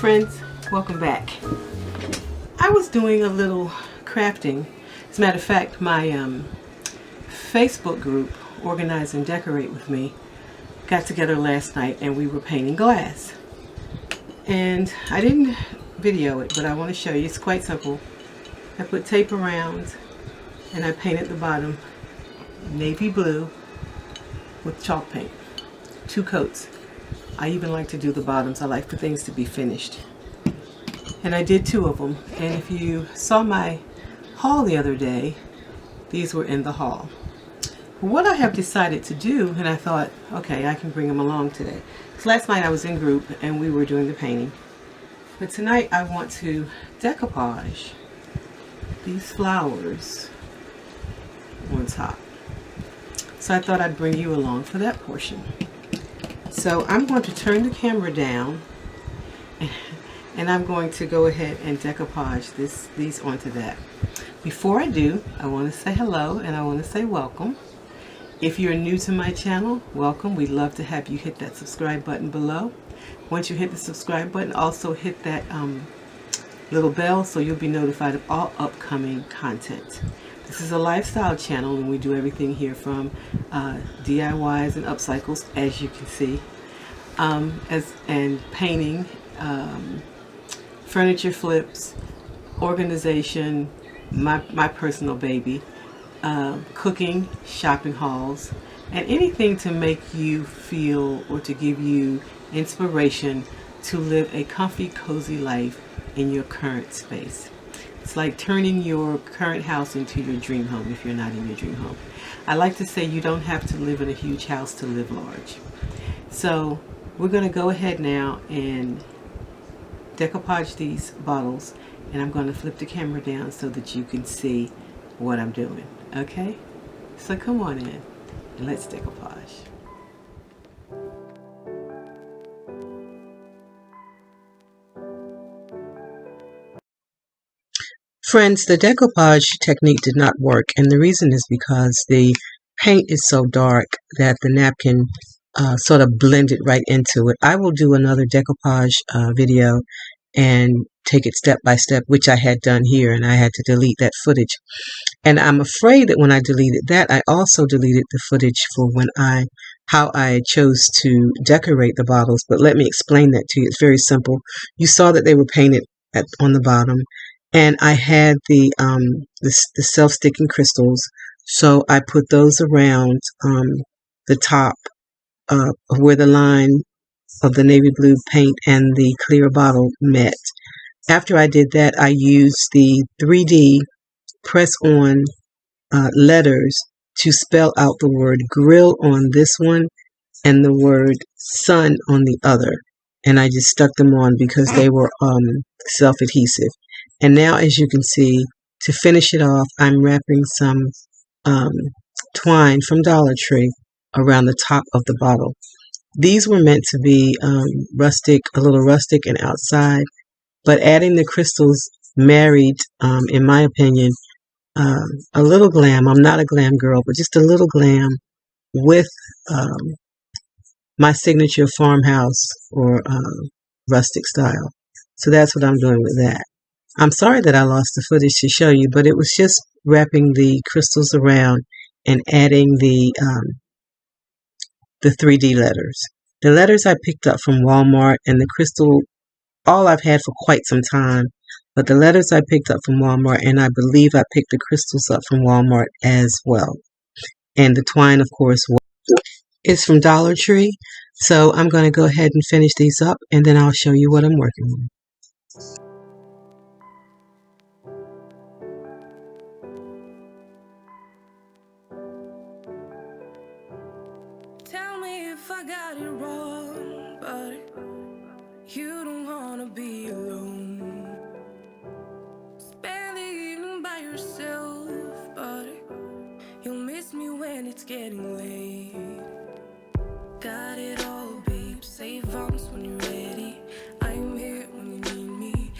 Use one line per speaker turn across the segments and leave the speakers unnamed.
Friends, welcome back. I was doing a little crafting. As a matter of fact, my Facebook group, Organize and Decorate with Me, got together last night and we were painting glass. And I didn't video it, but I want to show you. It's quite simple. I put tape around and I painted the bottom navy blue with chalk paint. 2 coats. I even like to do the bottoms. I like for things to be finished. And I did 2 of them. And if you saw my haul the other day, these were in the haul. What I have decided to do, and I thought, okay, I can bring them along today. So last night I was in group and we were doing the painting. But tonight I want to decoupage these flowers on top. So I thought I'd bring you along for that portion. So I'm going to turn the camera down and I'm going to go ahead and decoupage these onto that. Before I do, I want to say hello and I want to say welcome. If you're new to my channel, welcome. We'd love to have you hit that subscribe button below. Once you hit the subscribe button, also hit that little bell so you'll be notified of all upcoming content. This is a lifestyle channel and we do everything here from DIYs and upcycles, as you can see, and painting, furniture flips, organization, my personal baby, cooking, shopping hauls, and anything to make you feel or to give you inspiration to live a comfy, cozy life in your current space. It's like turning your current house into your dream home if you're not in your dream home. I like to say you don't have to live in a huge house to live large. So we're going to go ahead now and decoupage these bottles, and I'm going to flip the camera down so that you can see what I'm doing. Okay? So come on in and let's decoupage. Friends, the decoupage technique did not work, and the reason is because the paint is so dark that the napkin sort of blended right into it. I will do another decoupage video and take it step by step, which I had done here, and I had to delete that footage. And I'm afraid that when I deleted that, I also deleted the footage for how I chose to decorate the bottles. But let me explain that to you. It's very simple. You saw that they were painted on the bottom. And I had the self-sticking crystals, so I put those around the top where the line of the navy blue paint and the clear bottle met. After I did that, I used the 3D press-on letters to spell out the word grill on this one and the word sun on the other. And I just stuck them on because they were self-adhesive. And now, as you can see, to finish it off, I'm wrapping some twine from Dollar Tree around the top of the bottle. These were meant to be rustic, a little rustic and outside, but adding the crystals married, in my opinion, a little glam. I'm not a glam girl, but just a little glam with my signature farmhouse or rustic style. So that's what I'm doing with that. I'm sorry that I lost the footage to show you, but it was just wrapping the crystals around and adding the 3D letters. The letters I picked up from Walmart, and the crystal, all I've had for quite some time, but the letters I picked up from Walmart, and I believe I picked the crystals up from Walmart as well. And the twine, of course, is from Dollar Tree. So I'm going to go ahead and finish these up, and then I'll show you what I'm working on.
Tell me if I got it wrong, but you don't wanna be alone. Spend the evening by yourself, but you'll miss me when it's getting late. Got it all, babe. Save arms when you're ready. I'm here when you need me.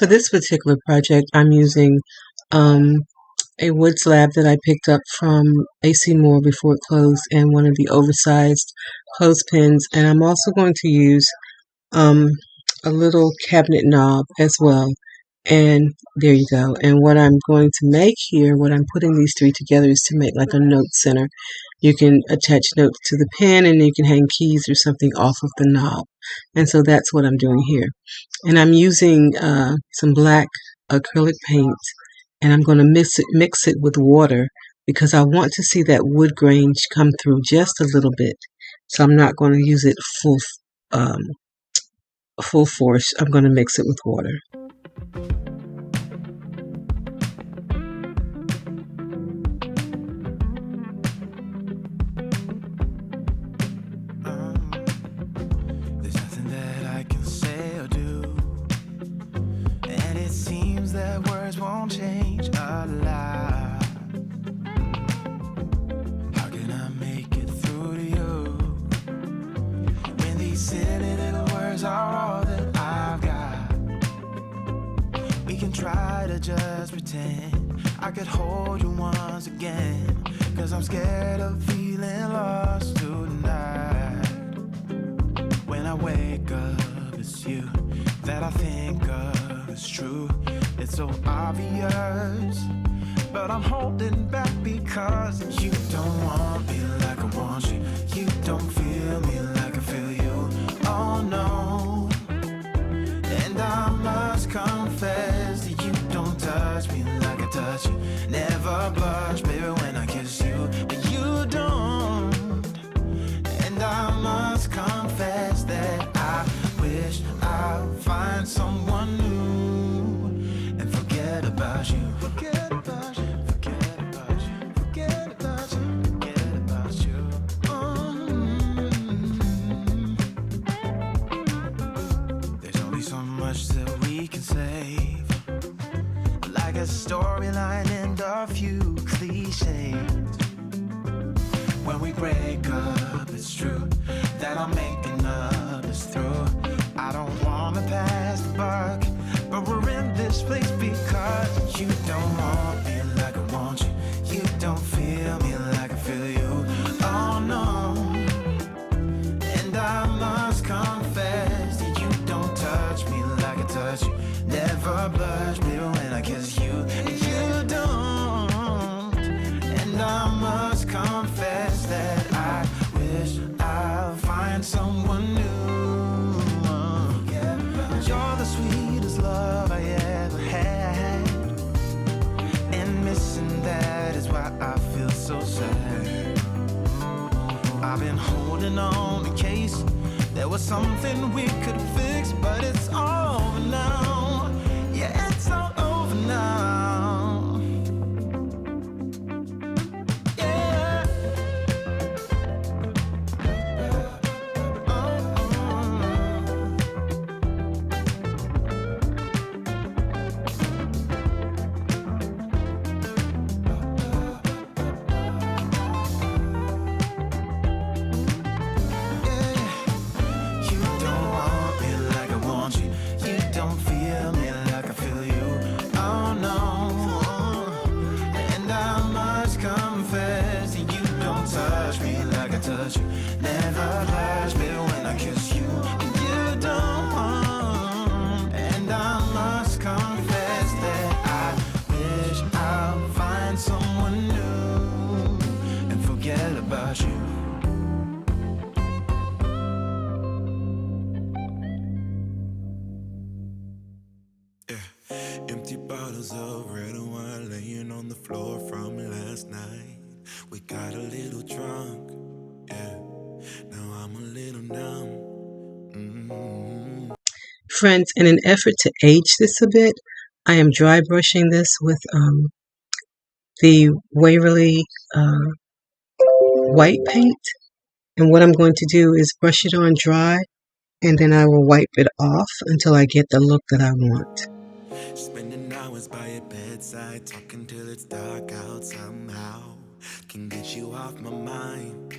For this particular project, I'm using a wood slab that I picked up from AC Moore before it closed, and one of the oversized clothespins. And I'm also going to use a little cabinet knob as well. And there you go. And what I'm going to make here, what I'm putting these three together, is to make like a note center. You can attach notes to the pen, and you can hang keys or something off of the knob. And so that's what I'm doing here. And I'm using some black acrylic paint, and I'm going to mix it with water because I want to see that wood grain come through just a little bit. So I'm not going to use it full force. I'm going to mix it with water.
There's nothing that I can say or do, and it seems that words won't change a lot. How can I make it through to you when these silly little words are all that I've got? We can try to just pretend I could hold you once again, 'cause I'm scared of feeling lost tonight. When I wake up, it's you that I think of. It's true, it's so obvious, but I'm holding back because you don't want me like I want you. You don't feel me like I feel you. Oh no. And I must confess that you don't touch me like I touch you. Never blush, baby, when I kiss you, but you don't. And I must confess that I wish I'd find someone new and forget about you. Forget about you. Forget about you. Forget about you. Forget about you. There's only so much that we can save, like a storyline and a few cliches. When we break up, it's true that I'm making up this through. I don't wanna pass the buck, but we're in this place because you don't want me like I want you. You don't feel me like I feel you. Oh no. And I must confess that you don't touch me like I touch you. Never blush, baby, when I kiss you. You don't. And I must confess that I wish I'd find someone new. You're the sweetest love I ever had, and missing that is why I feel so sad. I've been holding on in case there was something we could fix, but it's all over now. Yeah, it's all over now. Yeah. You don't want me like I want you. You don't feel me like I feel you. Oh no. And I must confess that you don't touch me like I touch you. Never blush, baby, when I kiss you. And you don't. And I must confess that I wish I'd find someone new and forget about you.
Empty bottles of red wine laying on the floor from last night. We got a little drunk, yeah. Now I'm a little numb.
Friends, in an effort to age this a bit, I am dry brushing this with the Waverly white paint. And what I'm going to do is brush it on dry, and then I will wipe it off until I get the look that I want.
Spending hours by your bedside, talking till it's dark out somehow. Can get you off my mind.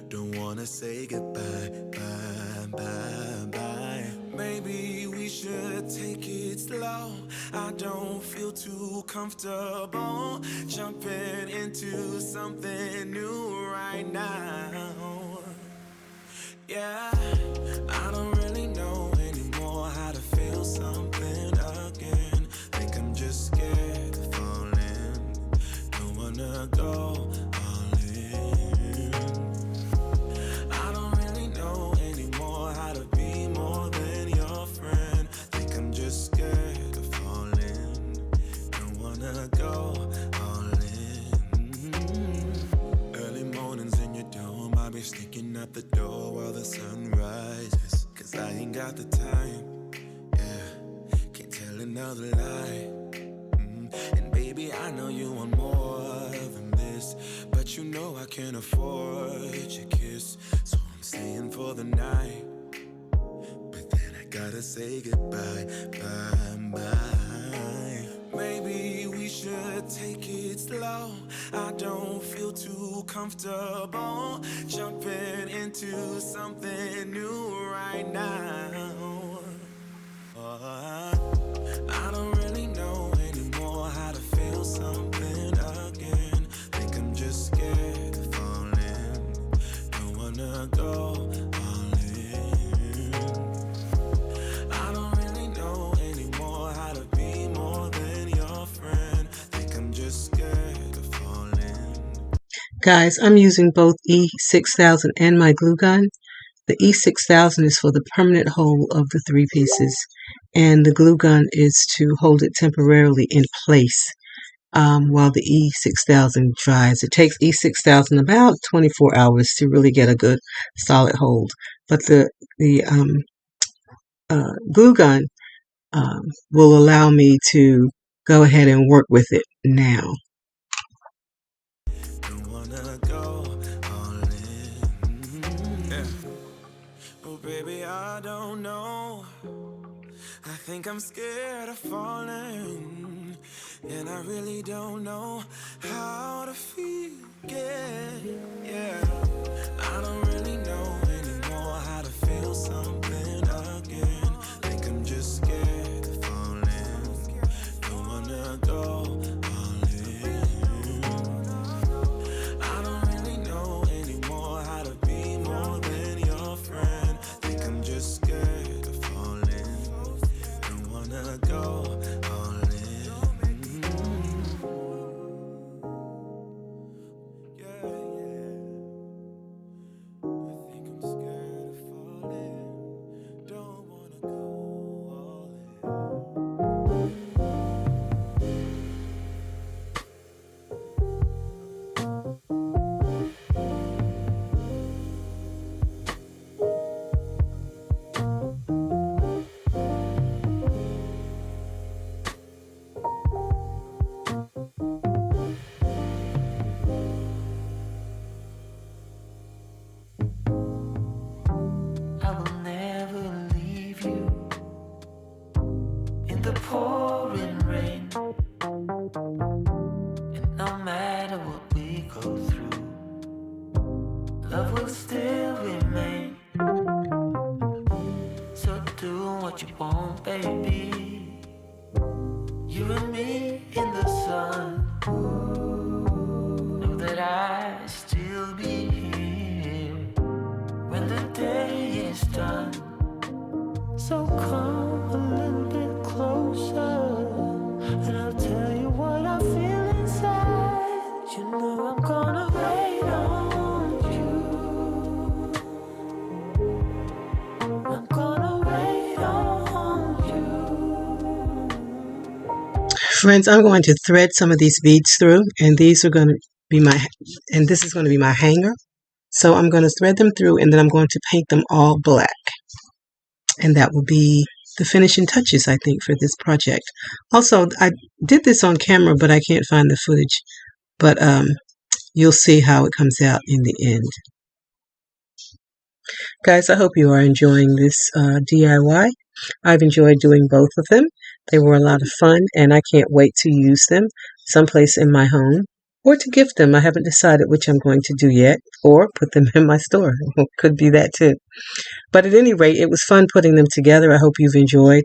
Don't wanna say goodbye, bye, bye, bye. Maybe we should should take it slow. I don't feel too comfortable jumping into something new right now. Yeah, I don't really know anymore how to feel something again. Think I'm just scared of falling. Don't wanna go all in. I don't really know anymore how to be more than your friend. Think I'm just scared of falling. Don't wanna go all in. Early mornings in your dome, I be sneaking out the door while the sun rises. Cause I ain't got the time, yeah, can't tell another lie. And baby, I know you want more than this, but you know I can't afford your kiss. So I'm staying for the night, but then I gotta say goodbye, bye, bye. Maybe we should take it slow. I don't feel too comfortable jumping into something new right now. I don't really know anymore how to feel something again. Think I'm just scared of falling. Don't wanna go all in. I don't really know anymore how to be more than your friend. Think I'm just scared of falling.
Guys, I'm using both E6000 and my glue gun. The E6000 is for the permanent hold of the 3 pieces, and the glue gun is to hold it temporarily in place while the E6000 dries. It takes E6000 about 24 hours to really get a good solid hold, but the glue gun will allow me to go ahead and work with it now.
Don't wanna go all in. Yeah. Oh baby, I don't know. I think I'm scared of falling, and I really don't know how to feel again. Yeah, I don't really know anymore how to feel something again. Think I'm just scared of falling. Don't wanna go all in. I don't really know anymore how to be more than your friend. Think I'm just scared of falling. Don't wanna go all in. Yeah, yeah. I think I'm scared of falling. Don't wanna go all in.
I will never leave you in the pouring rain. And no matter what we go through, love will still remain. So do what you want, baby. You and me in the sun. Know that I still be here when the day is done. So come a little bit closer, and I'll tell you what I feel inside. You know I'm gonna wait on you. I'm gonna wait on you.
Friends, I'm going to thread some of these beads through, and these are going to be this is going to be my hanger. So I'm going to thread them through, and then I'm going to paint them all black. And that will be the finishing touches, I think, for this project. Also, I did this on camera, but I can't find the footage. But you'll see how it comes out in the end. Guys, I hope you are enjoying this DIY. I've enjoyed doing both of them. They were a lot of fun, and I can't wait to use them someplace in my home or to gift them. I haven't decided which I'm going to do yet, or put them in my store. Could be that too. But at any rate, it was fun putting them together. I hope you've enjoyed.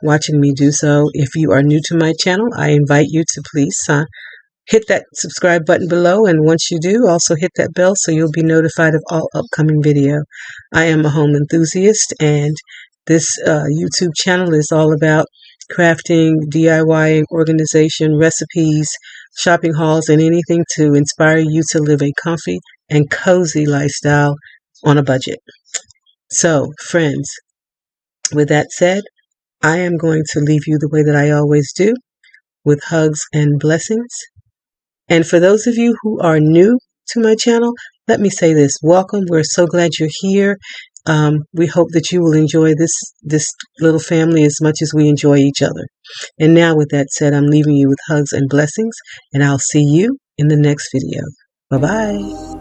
watching me do so. If you are new to my channel, I invite you to please hit that subscribe button below, and once you do, also hit that bell so you'll be notified of all upcoming video. I am a home enthusiast, and this YouTube channel is all about crafting, DIY, organization, recipes, shopping hauls, and anything to inspire you to live a comfy and cozy lifestyle on a budget. So, friends, with that said, I am going to leave you the way that I always do, with hugs and blessings. And for those of you who are new to my channel, let me say this. Welcome. We're so glad you're here. We hope that you will enjoy this little family as much as we enjoy each other. And now, with that said, I'm leaving you with hugs and blessings, and I'll see you in the next video. Bye-bye.